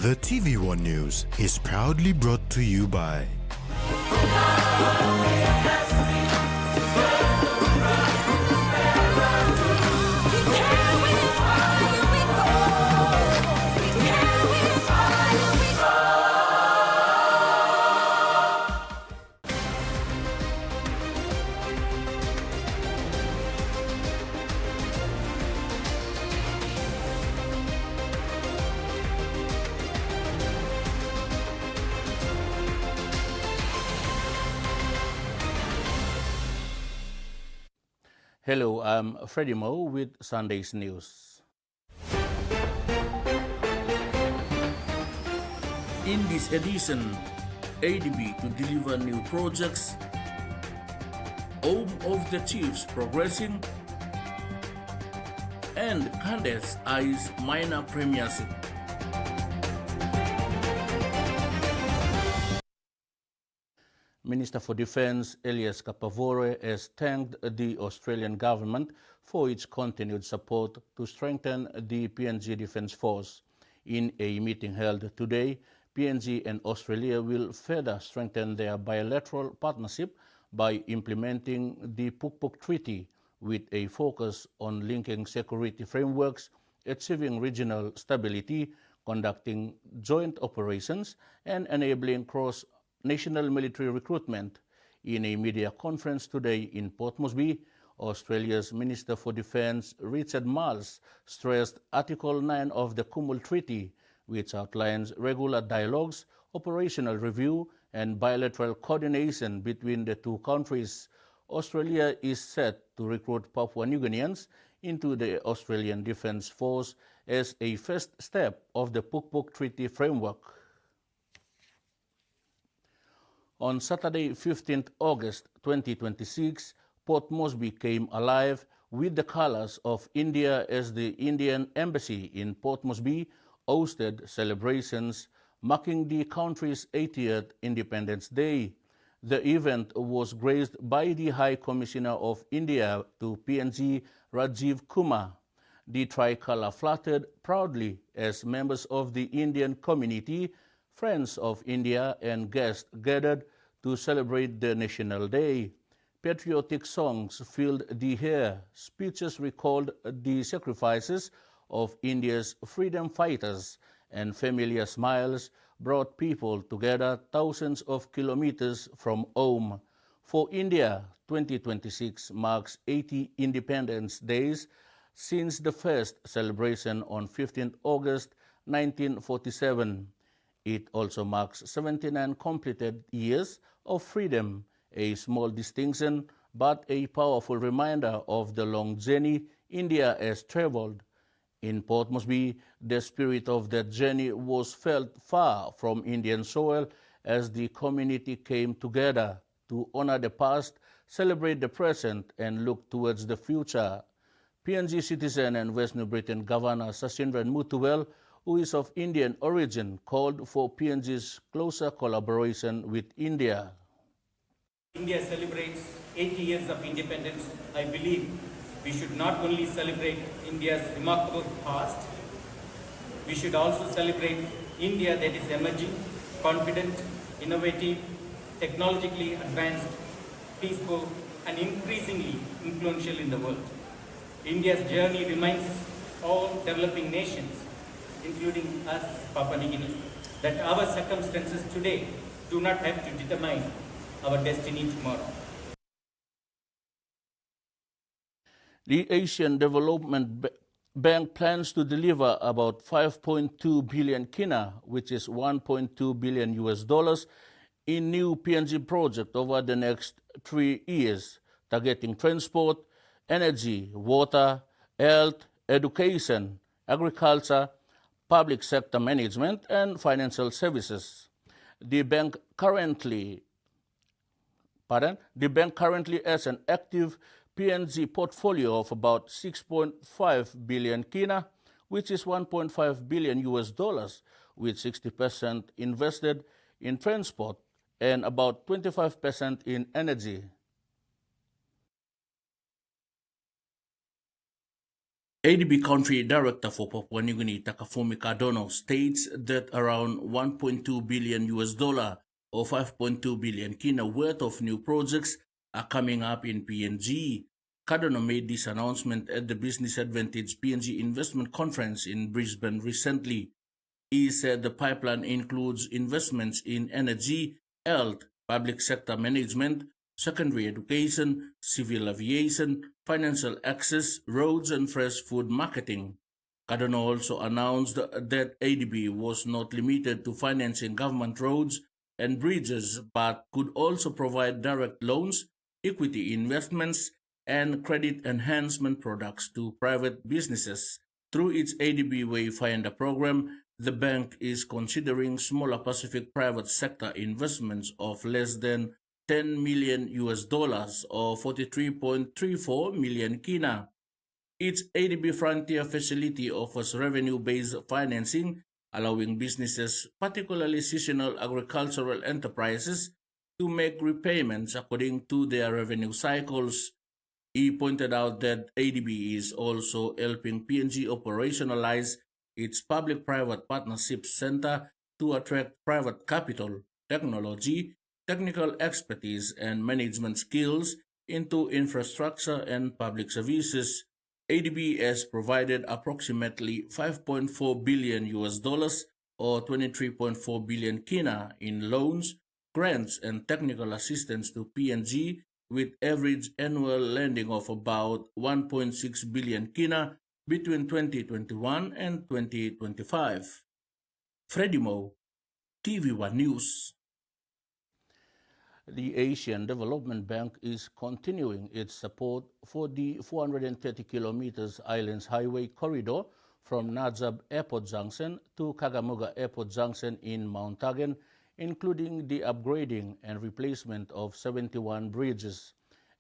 The TV1 News is proudly brought to you by Hello, I'm Freddie Mo with Sunday's News. In this edition, ADB to deliver new projects, Home of the Chiefs progressing, and Cadets eyes minor premiership. Minister for Defence Elias Kapavore has thanked the Australian government for its continued support to strengthen the PNG Defence Force. In a meeting held today, PNG and Australia will further strengthen their bilateral partnership by implementing the Puk-Puk Treaty with a focus on linking security frameworks, achieving regional stability, conducting joint operations, and enabling cross-national military recruitment. In a media conference today in Port Moresby, Australia's Minister for Defence Richard Marles stressed Article 9 of the Kumul Treaty, which outlines regular dialogues, operational review, and bilateral coordination between the two countries. Australia is set to recruit Papua New Guineans into the Australian Defence Force as a first step of the Puk-Puk Treaty framework. On Saturday, 15th August 2026, Port Moresby came alive with the colors of India as the Indian Embassy in Port Moresby hosted celebrations marking the country's 80th Independence Day. The event was graced by the High Commissioner of India to PNG, Rajiv Kumar. The tricolour fluttered proudly as members of the Indian community, friends of India, and guests gathered to celebrate the National Day. Patriotic songs filled the air, speeches recalled the sacrifices of India's freedom fighters, and familiar smiles brought people together thousands of kilometers from home. For India, 2026 marks 80 Independence Days since the first celebration on 15th August 1947. It also marks 79 completed years of freedom, a small distinction but a powerful reminder of the long journey India has traveled. In Port Moresby, the spirit of that journey was felt far from Indian soil as the community came together to honor the past, celebrate the present, and look towards the future. PNG citizen and West New Britain Governor Sasindran Mutuwal, who is of Indian origin, called for PNG's closer collaboration with India. India celebrates 80 years of independence. I believe we should not only celebrate India's remarkable past, we should also celebrate India that is emerging, confident, innovative, technologically advanced, peaceful, and increasingly influential in the world. India's journey reminds all developing nations, including us, Papua New Guinea, that our circumstances today do not have to determine our destiny tomorrow. The Asian Development Bank plans to deliver about 5.2 billion kina, which is 1.2 billion US dollars, in new PNG projects over the next 3 years, targeting transport, energy, water, health, education, agriculture, public sector management, and financial services. The bank currently has an active PNG portfolio of about 6.5 billion kina, which is 1.5 billion US dollars, with 60% invested in transport and about 25% in energy. ADB Country Director for Papua New Guinea, Takafumi Cardono, states that around $1.2 billion or 5.2 billion kina worth of new projects are coming up in PNG. Cardono made this announcement at the Business Advantage PNG Investment Conference in Brisbane recently. He said the pipeline includes investments in energy, health, public sector management, secondary education, civil aviation, financial access, roads, and fresh food marketing. Cardono also announced that ADB was not limited to financing government roads and bridges, but could also provide direct loans, equity investments, and credit enhancement products to private businesses. Through its ADB Wayfinder program, the bank is considering smaller Pacific private sector investments of less than $10 million or 43.34 million kina. Its ADB Frontier facility offers revenue-based financing, allowing businesses, particularly seasonal agricultural enterprises, to make repayments according to their revenue cycles. He pointed out that ADB is also helping PNG operationalize its Public-Private Partnerships Center to attract private capital, technology, technical expertise, and management skills into infrastructure and public services. ADB has provided approximately $5.4 billion or 23.4 billion kina in loans, grants, and technical assistance to PNG, with average annual lending of about 1.6 billion kina between 2021 and 2025. Freddie Mo, TV1 News. The Asian Development Bank is continuing its support for the 430 kilometers Islands Highway corridor from Nadzab Airport Junction to Kagamuga Airport Junction in Mount Hagen, including the upgrading and replacement of 71 bridges.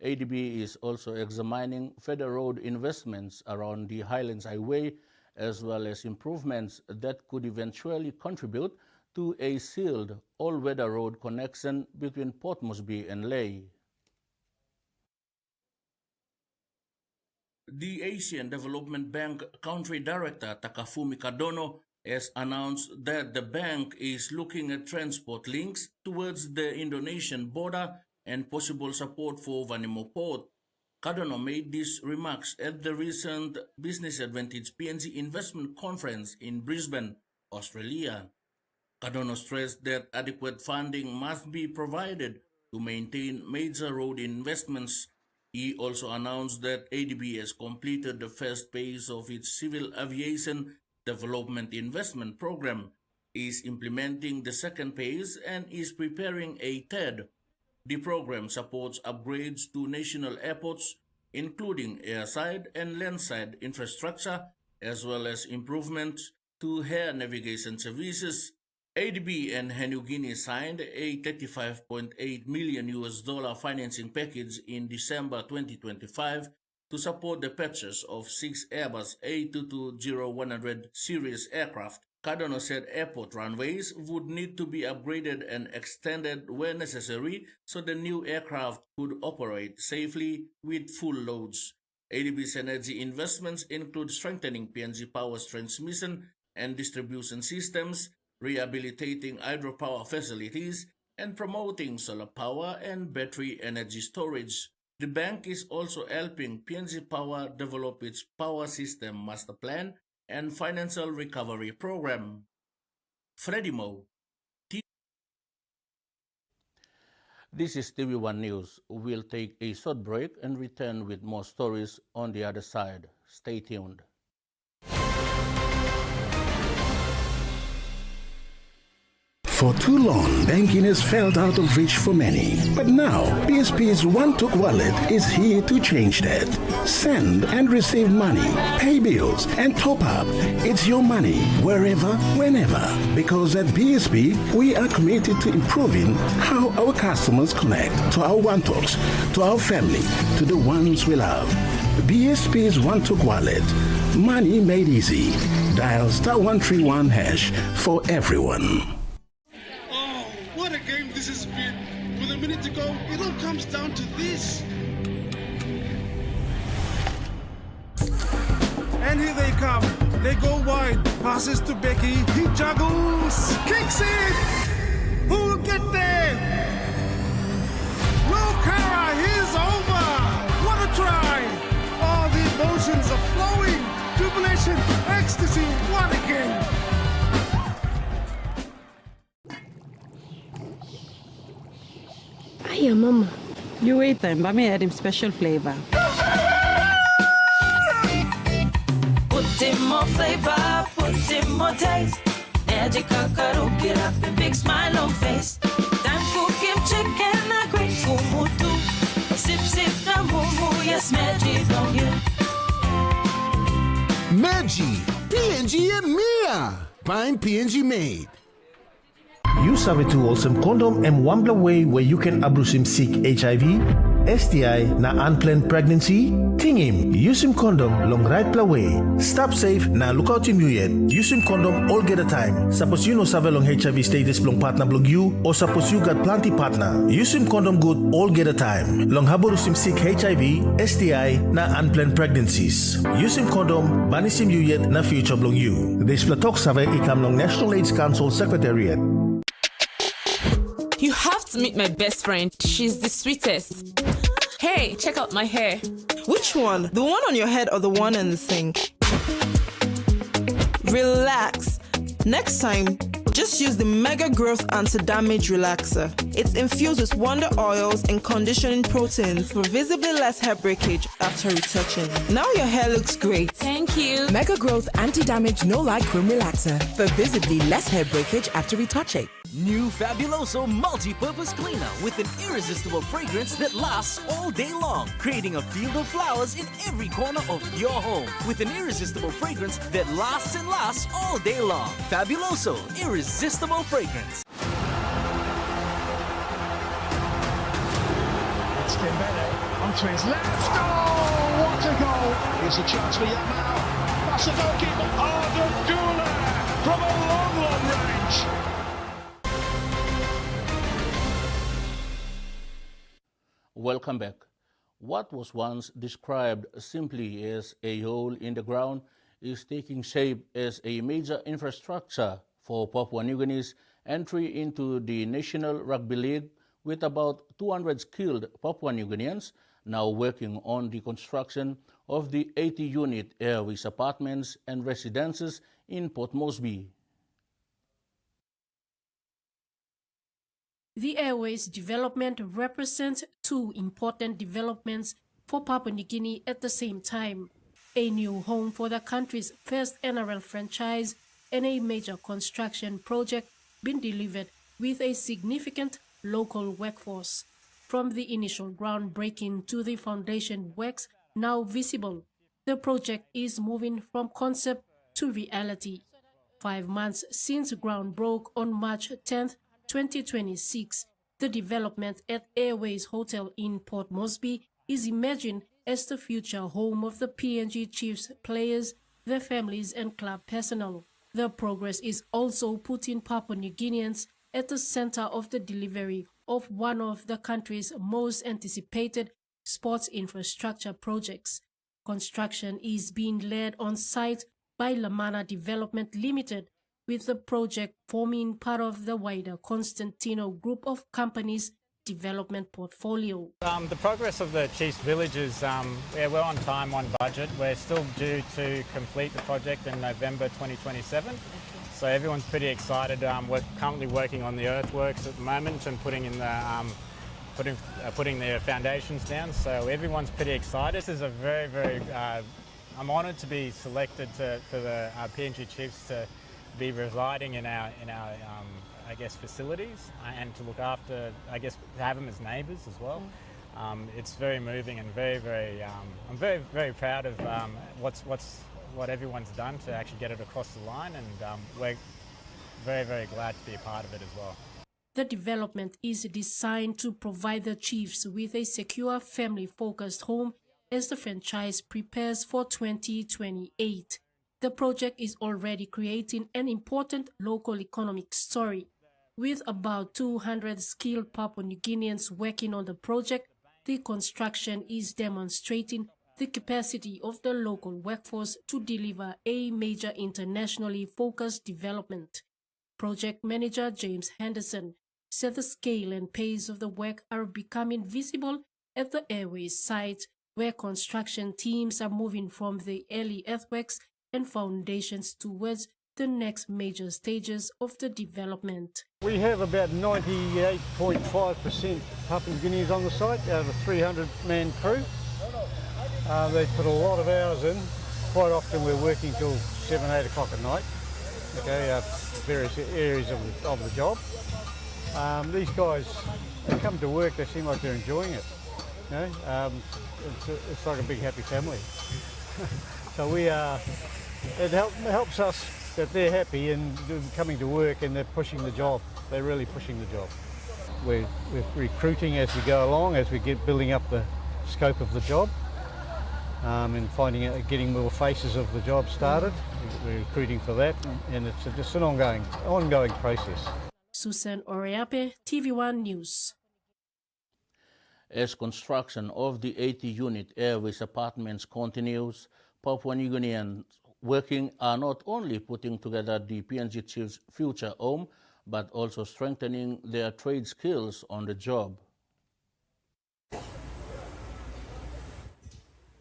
ADB is also examining further road investments around the Highlands Highway, as well as improvements that could eventually contribute to a sealed all-weather road connection between Port Moresby and Lae. The Asian Development Bank Country Director Takafumi Cardono has announced that the bank is looking at transport links towards the Indonesian border and possible support for Vanimo Port. Cardono made these remarks at the recent Business Advantage PNG Investment Conference in Brisbane, Australia. Cardono stressed that adequate funding must be provided to maintain major road investments. He also announced that ADB has completed the first phase of its civil aviation development investment program, is implementing the second phase, and is preparing a third. The program supports upgrades to national airports, including airside and landside infrastructure, as well as improvements to air navigation services. ADB and New Guinea signed a $35.8 million financing package in December 2025 to support the purchase of 6 Airbus A220-100 series aircraft. Cardono said airport runways would need to be upgraded and extended where necessary so the new aircraft could operate safely with full loads. ADB's energy investments include strengthening PNG Power's transmission and distribution systems, rehabilitating hydropower facilities, and promoting solar power and battery energy storage. The bank is also helping PNG Power develop its power system master plan and financial recovery program. Freddie Mo. This is TV1 News. We'll take a short break and return with more stories on the other side. Stay tuned. For too long, banking has felt out of reach for many. But now, BSP's One-Took Wallet is here to change that. Send and receive money, pay bills, and top up. It's your money, wherever, whenever. Because at BSP, we are committed to improving how our customers connect to our One-Talks, to our family, to the ones we love. BSP's One-Took Wallet. Money made easy. Dial *131# for everyone. What a game this has been. With a minute to go, it all comes down to this. And come. They go wide. Passes to Becky. He juggles. Kicks it. Who will get there? No Cara. He's over. What a try. All the emotions are flowing. Jubilation. Ecstasy. What a game. Hiya, Mama. You wait then, but me add him special flavor. Put in more flavor, put in more taste. Magic kakaru, get up and big smile on face. Time for kim chicken, a great kumutu. Sip, sip, na mumu, yes, magic on you. Maggi, PNG and Mia. Find PNG made. Use Savetu Wholesome Condom and Wambla way where you can abrusim seek HIV, STI na unplanned pregnancy. Ting him, use him condom long right pla way. Stop safe na look out him you yet. Use him condom all get a time. Suppose you know save long HIV status long partner blong you or suppose you got plenty partner. Use him condom good all get a time. Long haborusim seek HIV, STI na unplanned pregnancies. Use him condom banisim you yet na future blong you. This platok save ikam long National AIDS Council Secretariat. You have to meet my best friend. She's the sweetest. Hey, check out my hair. Which one? The one on your head or the one in the sink? Relax. Next time, just use the Mega Growth Anti-Damage Relaxer. It's infused with wonder oils and conditioning proteins for visibly less hair breakage after retouching. Now your hair looks great. Thank you. Mega Growth Anti-Damage No-Light Cream Relaxer for visibly less hair breakage after retouching. New Fabuloso multi-purpose cleaner with an irresistible fragrance that lasts all day long, creating a field of flowers in every corner of your home with an irresistible fragrance that lasts and lasts all day long. Fabuloso, irresistible fragrance. It's Dembele onto his left. Oh, what a goal! Here's a chance for Yamal. That's a goalkeeper. Ardagula from a long, long range. Welcome back. What was once described simply as a hole in the ground is taking shape as a major infrastructure for Papua New Guinea's entry into the National Rugby League, with about 200 skilled Papua New Guineans now working on the construction of the 80-unit airways apartments and residences in Port Moresby. The airways development represents two important developments for Papua New Guinea at the same time: a new home for the country's first NRL franchise and a major construction project being delivered with a significant local workforce. From the initial groundbreaking to the foundation works now visible, the project is moving from concept to reality. 5 months since ground broke on March 10th, 2026, the development at Airways Hotel in Port Moresby is imagined as the future home of the PNG Chiefs players, their families and club personnel. The progress is also putting Papua New Guineans at the center of the delivery of one of the country's most anticipated sports infrastructure projects. Construction is being led on site by Lamana Development Limited, with the project forming part of the wider Constantino Group of companies' development portfolio. The progress of the Chiefs Village is we're on time, on budget. We're still due to complete the project in November 2027. So everyone's pretty excited. We're currently working on the earthworks at the moment and putting in the putting their foundations down. So everyone's pretty excited. This is a very I'm honoured to be selected for the PNG Chiefs to be residing in our I guess facilities and to look after, I guess, to have them as neighbours as well. It's very moving and I'm very proud of what everyone's done to actually get it across the line, and we're very glad to be a part of it as well. The development is designed to provide the Chiefs with a secure, family-focused home as the franchise prepares for 2028. The project is already creating an important local economic story. With about 200 skilled Papua New Guineans working on the project, the construction is demonstrating the capacity of the local workforce to deliver a major internationally focused development. Project manager James Henderson said the scale and pace of the work are becoming visible at the Airways site, where construction teams are moving from the early earthworks and foundations towards the next major stages of the development. We have about 98.5% Papua New Guineans on the site out of a 300-man crew. They put a lot of hours in. Quite often we're working till 7, 8 o'clock at night, okay, various areas of the job. These guys, they come to work, they seem like they're enjoying it. You know? It's like a big happy family. So it helps us that they're happy and coming to work and they're pushing the job. They're really pushing the job. We're recruiting as we go along, as we get building up the scope of the job, and getting more faces of the job started. We're recruiting for that, and it's just an ongoing process. Susan Oreape, TV1 News. As construction of the 80-unit Airways apartments continues, Papua New Guineans working are not only putting together the PNG Chief's future home, but also strengthening their trade skills on the job.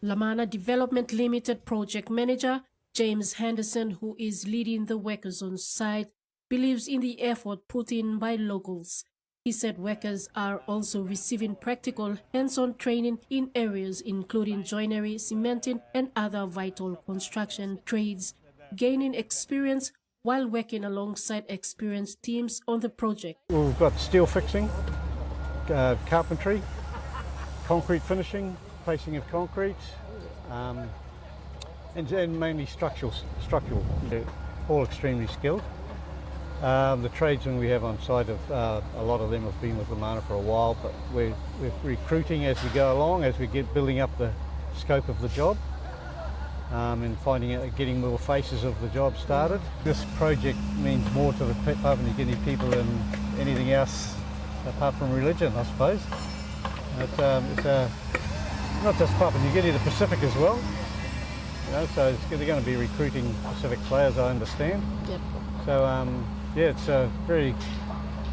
Lamana Development Limited project manager James Henderson, who is leading the workers on site, believes in the effort put in by locals. He said workers are also receiving practical hands-on training in areas including joinery, cementing, and other vital construction trades, gaining experience while working alongside experienced teams on the project. We've got steel fixing, carpentry, concrete finishing, placing of concrete, and mainly structural, all extremely skilled. The tradesmen we have on site, a lot of them have been with Lamana for a while, but we're recruiting as we go along, as we get building up the scope of the job, and getting more faces of the job started. This project means more to the Papua New Guinea people than anything else apart from religion, I suppose. It's not just Papua New Guinea, the Pacific as well. You know, so they're going to be recruiting Pacific players, I understand. Yep. So yeah, it's a very,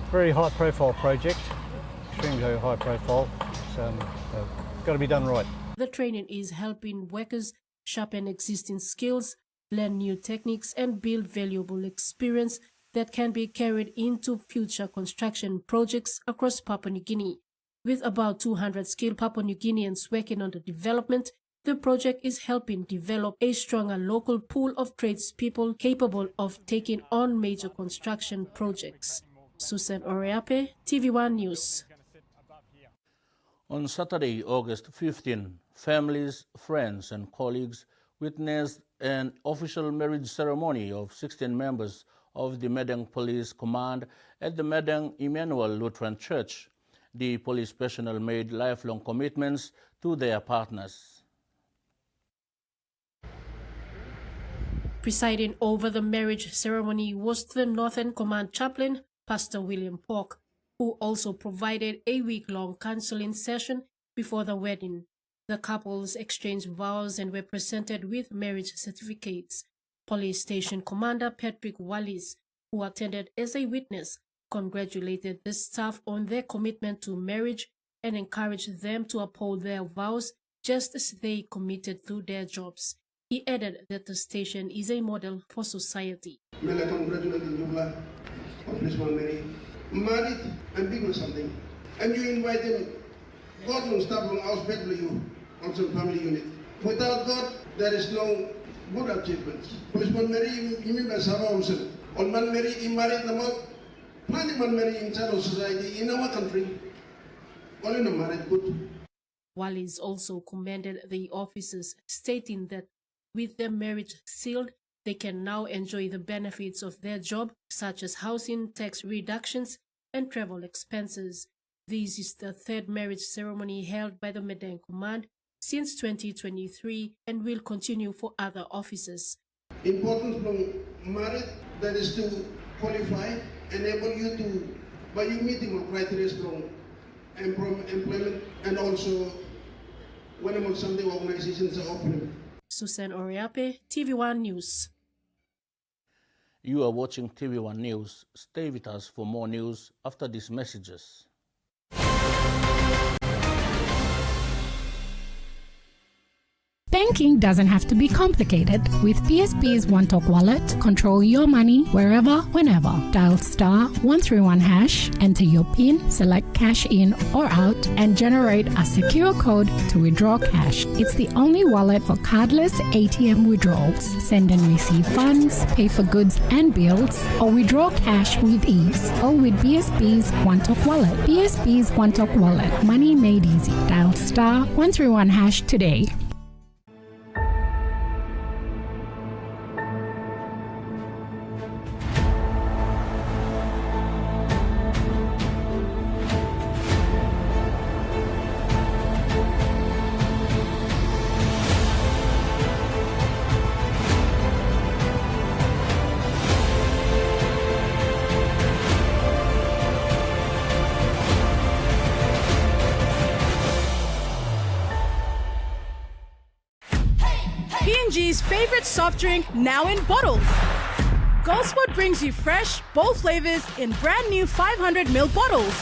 very high-profile project, extremely high-profile. It's got to be done right. The training is helping workers sharpen existing skills, learn new techniques, and build valuable experience that can be carried into future construction projects across Papua New Guinea. With about 200 skilled Papua New Guineans working on the development, the project is helping develop a stronger local pool of tradespeople capable of taking on major construction projects. Susan Oreape, TV1 News. On Saturday, August 15, families, friends, and colleagues witnessed an official marriage ceremony of 16 members of the Madang Police Command at the Madang Emmanuel Lutheran Church. The police personnel made lifelong commitments to their partners. Presiding over the marriage ceremony was the Northern Command Chaplain, Pastor William Pork, who also provided a week-long counseling session before the wedding. The couples exchanged vows and were presented with marriage certificates. Police Station Commander Patrick Wallis, who attended as a witness, congratulated the staff on their commitment to marriage and encouraged them to uphold their vows just as they committed to their jobs. He added that the station is a model for society. May I congratulate you on this one, Mary. Married and big with something. And you invite them, God will stop from us better you on some family unit. Without God, there is no good achievements. Policeman Mary, you mean by Sabah also. On man Mary, he married the most. Plenty man Mary inside of society in our country. Only no married good. Wallis also commended the officers, stating that with their marriage sealed, they can now enjoy the benefits of their job, such as housing, tax reductions, and travel expenses. This is the third marriage ceremony held by the Madang Command since 2023 and will continue for other officers. Importance from marriage, that is to qualify, enable you to, by you meeting of criteria from employment and also when among some of the organizations are offering. Susan Oriape, TV1 News. You are watching TV1 News. Stay with us for more news after these messages. Banking doesn't have to be complicated. With PSP's One Talk Wallet, control your money wherever, whenever. Dial *131#, enter your PIN, select cash in or out, and generate a secure code to withdraw cash. It's the only wallet for cardless ATM withdrawals. Send and receive funds, pay for goods and bills, or withdraw cash with ease. All with PSP's One Talk Wallet. PSP's One Talk Wallet. Money made easy. Dial *131# today. PNG's favorite soft drink now in bottles. Goldspot brings you fresh, bold flavors in brand new 500ml bottles.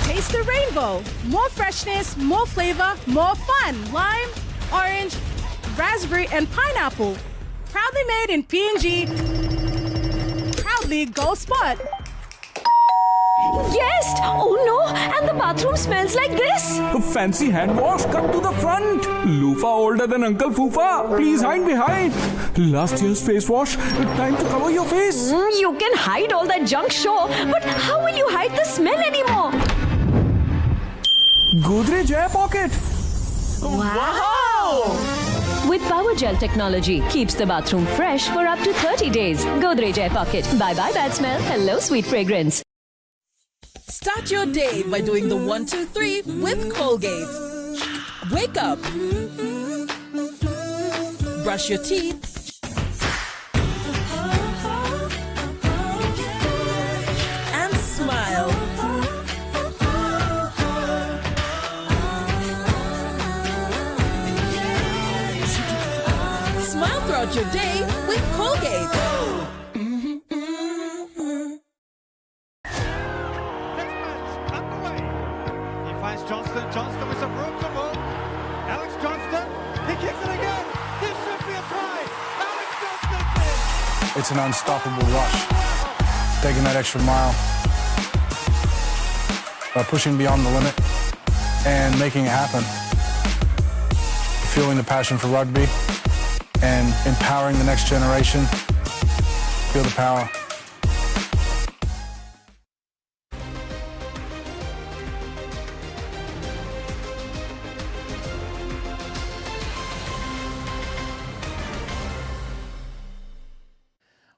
Taste the rainbow. More freshness, more flavor, more fun. Lime, orange, raspberry, and pineapple. Proudly made in PNG. Proudly Goldspot. Guest! Oh no! And the bathroom smells like this! Fancy hand wash, come to the front! Loofah older than Uncle Foofa! Please hide behind! Last year's face wash, time to cover your face! You can hide all that junk, sure, but how will you hide the smell anymore? Godrej Air Pocket! Wow! With Power Gel technology, keeps the bathroom fresh for up to 30 days. Godrej Air Pocket. Bye-bye bad smell. Hello sweet fragrance. Start your day by doing the 1, 2, 3 with Colgate. Wake up. Brush your teeth. And smile. Smile throughout your day with Colgate. Johnston with some room to move. Alex Johnston, he kicks it again. This should be a try. Alex Johnston did. It's an unstoppable rush. Taking that extra mile, pushing beyond the limit, and making it happen. Fueling the passion for rugby and empowering the next generation. Feel the power.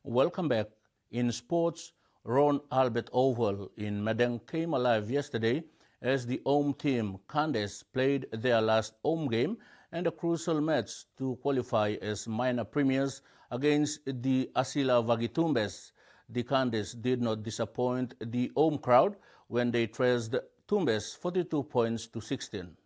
Welcome back. In sports, Ron Albert Oval in Madang came alive yesterday as the home team, Candace, played their last home game and a crucial match to qualify as minor premiers against the Asila Vagitumbes. The Candace did not disappoint the home crowd when they traced Tumbes 42 points to 16.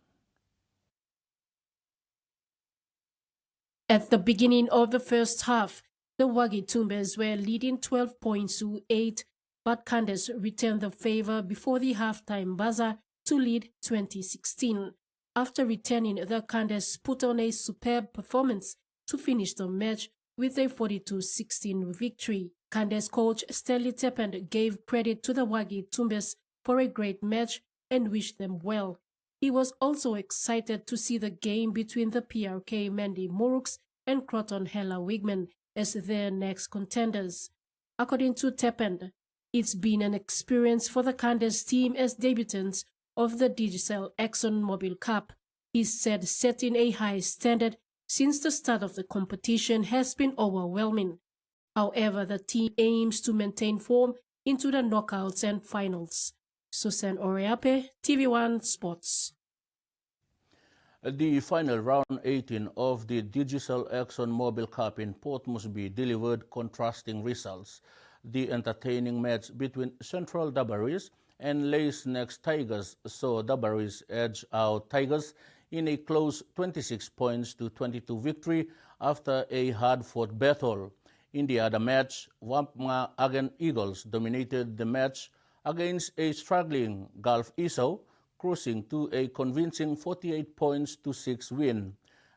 At the beginning of the first half, the Wagitumbes were leading 12 points to 8, but Candace returned the favor before the halftime buzzer to lead 2016. After returning, the Candace put on a superb performance to finish the match with a 42-16 victory. Candace coach Stanley Tepend gave credit to the Wagitumbes for a great match and wished them well. He was also excited to see the game between the PRK Mandy Moruks and Croton Hella Wigman as their next contenders. According to Tepend, it's been an experience for the Candace team as debutants of the Digicel ExxonMobil Cup. He said setting a high standard since the start of the competition has been overwhelming. However, the team aims to maintain form into the knockouts and finals. Susan Oriape, TV1 Sports. The final round 18 of the Digicel ExxonMobil Cup in Port Moresby delivered contrasting results. The entertaining match between Central Dabaris and Lace Next Tigers saw Dabaris edge out Tigers in a close 26 points to 22 victory after a hard-fought battle. In the other match, Wamma Agen Eagles dominated the match against a struggling Gulf Iso, cruising to a convincing 48 points to 6 win.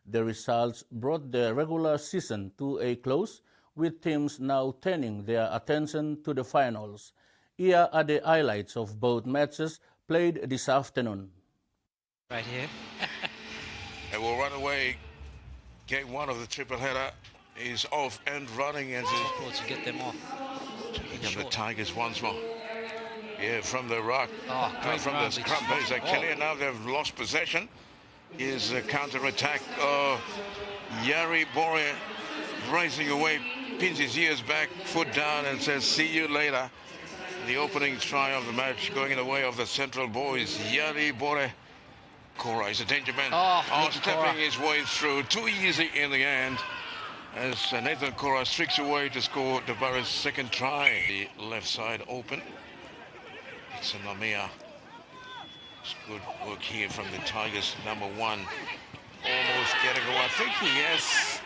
The results brought the regular season to a close, with teams now turning their attention to the finals. Here are the highlights of both matches played this afternoon. Right here. And we'll run away. Game one of the triple header is off and running as to get them off. Checking up the Tigers once more. Yeah, from the rock, from the scrum base. Now they've lost possession. Is a counter-attack. Yari Bore racing away, pins his ears back, foot down, and says, "See you later." The opening try of the match going in the way of the Central boys. Yari Bore. Cora is a danger man. Stepping his way through. Too easy in the end. As Nathan Cora streaks away to score Dabaris' second try. The left side open. It's a Namia. It's good work here from the Tigers, number one. Almost getting away. I think yes.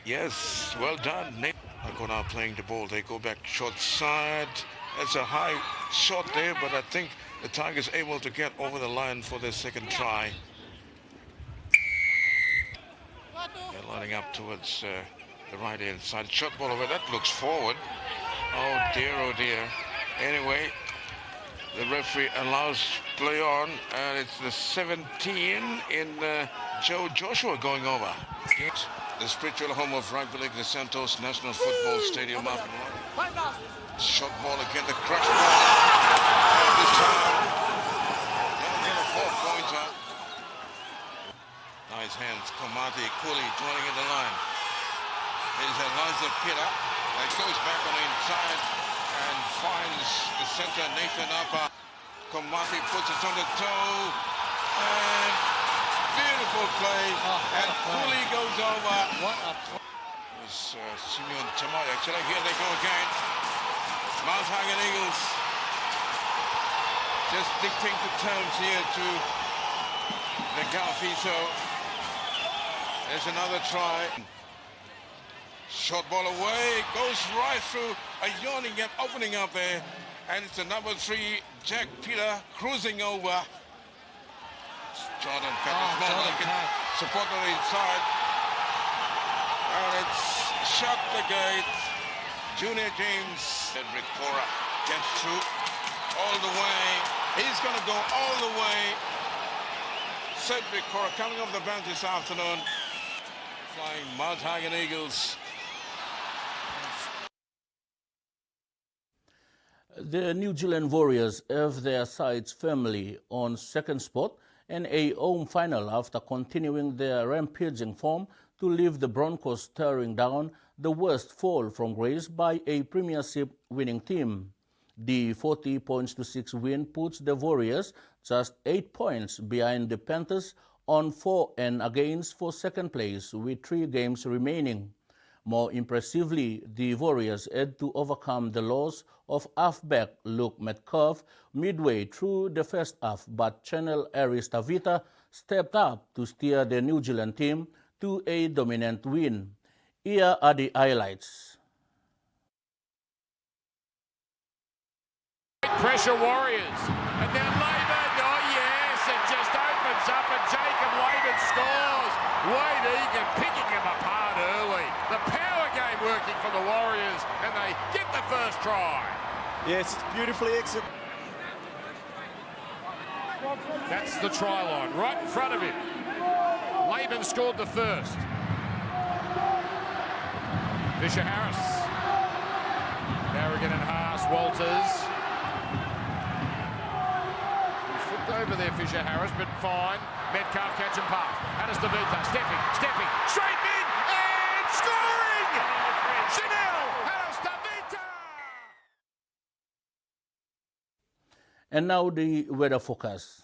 Yes, well done. Akona playing the ball. They go back short side. That's a high shot there, but I think the Tigers able to get over the line for their second try. They're lining up towards the right-hand side. Shot ball over. That looks forward. Oh dear. Anyway, the referee allows play on, and it's the 17 in Joe Joshua going over. The spiritual home of Rugby League, the Santos National Football Stadium up. Shot ball again, the crush ball. And this time, they'll get a 4-pointer. Nice hands, Komati, Cooley joining in the line. There's Eliza Pitta that goes back on the inside and finds the center, Nathan Upper. Komati puts it on the toe, and beautiful play, and Cooley goes over. What a play. It was Simeon Tamai. Actually, here they go again. Mount Hagen Eagles just dictating the terms here to the Galfiso. There's another try. Short ball away, goes right through a yawning gap, opening up there. And it's the number 3, Jack Peter, cruising over. Jordan Pettis, support on the inside. And it's shut the gate. Junior James. Cedric Cora gets through all the way. He's going to go all the way. Cedric Cora coming off the bench this afternoon. Flying Mount Hagen Eagles. The New Zealand Warriors have their sights firmly on second spot and a home final after continuing their rampaging form to leave the Broncos staring down the worst fall from grace by a premiership winning team. The 40 points to 6 win puts the Warriors just 8 points behind the Panthers on 4 and against for second place with 3 games remaining. More impressively, the Warriors had to overcome the loss of halfback Luke Metcalf midway through the first half, but Channel Aristavita stepped up to steer the New Zealand team to a dominant win. Here are the highlights. Pressure Warriors, and then Laban, oh yes, it just opens up and Jacob Laban scores. Wade Egan picking him apart early. The power game working for the Warriors, and they get the first try. Yes, it's beautifully executed. That's the try line, right in front of him. Laban scored the first. Fisher-Harris. Barragan and Haas, Walters. He flipped over there, Fisher-Harris, but fine. Metcalf catch and pass. Anastavita stepping, straight in, and scoring! Chanel Anastavita! And now the weather forecast.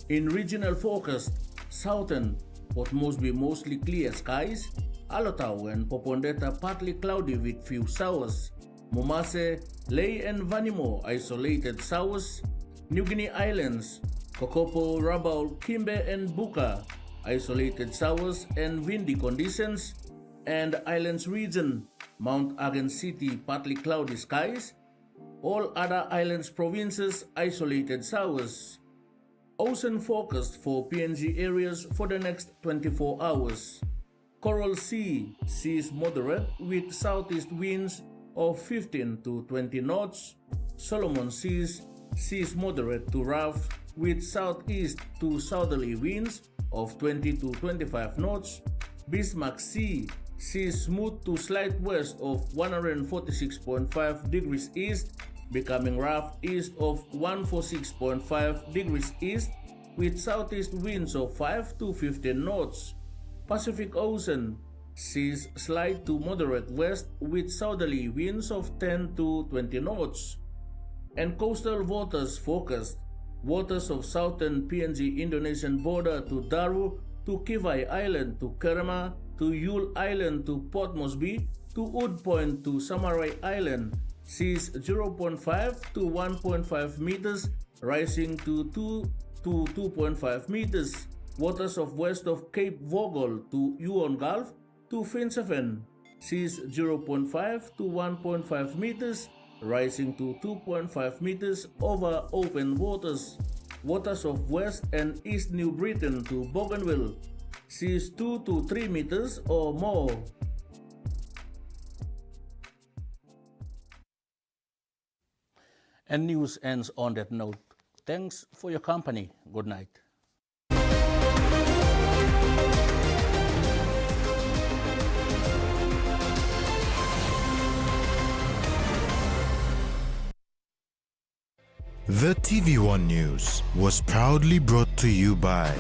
In regional forecast, southern Port Moresby mostly clear skies. Alotau and Popondetta partly cloudy with few showers. Momase, Ley and Vanimo isolated showers. New Guinea Islands, Kokopo, Rabaul, Kimbe and Buka isolated showers and windy conditions. And Islands region, Mount Agen City partly cloudy skies. All other islands provinces isolated showers. Ocean forecast for PNG areas for the next 24 hours. Coral Sea, seas moderate with southeast winds of 15 to 20 knots. Solomon Seas, seas moderate to rough with southeast to southerly winds of 20 to 25 knots. Bismarck Sea, seas smooth to slight west of 146.5 degrees east, becoming rough east of 146.5 degrees east with southeast winds of 5 to 15 knots. Pacific Ocean, seas slight to moderate west with southerly winds of 10 to 20 knots. And coastal waters forecast, waters of southern PNG Indonesian border to Daru, to Kivai Island, to Kerma, to Yule Island, to Port Moresby, to Wood Point, to Samarai Island, seas 0.5 to 1.5 meters, rising to 2 to 2.5 meters. Waters of west of Cape Vogel to Yuon Gulf to Finseven, seas 0.5 to 1.5 meters, rising to 2.5 meters over open waters. Waters of west and east New Britain to Bougainville, seas 2 to 3 meters or more. And news ends on that note. Thanks for your company. Good night. The TVWAN News was proudly brought to you by